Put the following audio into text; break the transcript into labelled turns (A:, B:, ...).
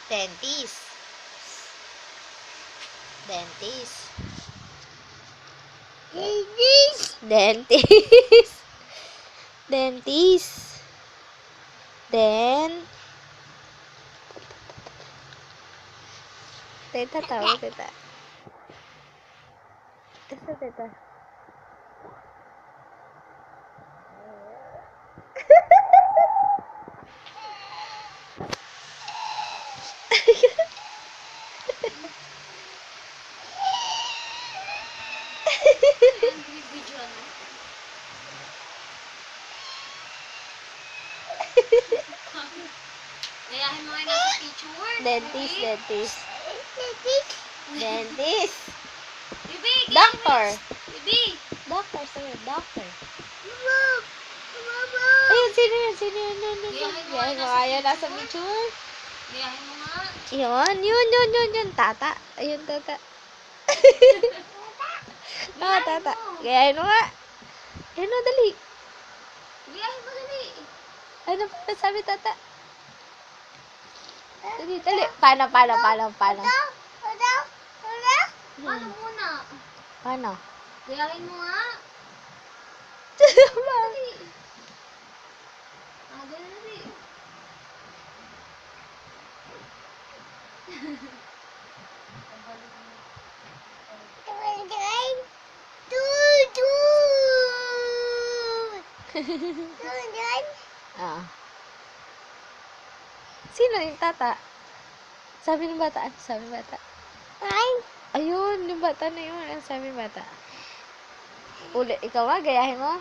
A: Dentist. Dentist. Dentist. Dentist. Teta tahu teta. Teta.
B: Gayahin mo nga yung nasa picture.
A: Dentist.
B: Bibi,
A: Doctor.
B: Bibi.
A: Doctor, sir. Doctor. Ayun, sino yun? Gayahin mo nga yan nasa picture.
B: Gayahin mo nga.
A: Yun. Tata. Ayun, tata. Tata. Gayahin mo nga. Ayun, dali.
B: Gayahin mo dali.
A: Ano pa sabi tata? Dali. Paano?
B: Paano muna?
A: Paano?
B: Gayahin mo nga. Dali.
A: Ah. Sino yung tata? Sabi ng bata. Ano sabi ng bata? Ayun, yung bata na yun. Ano sabi ng bata? Uli, ikaw nga, gayahin mo.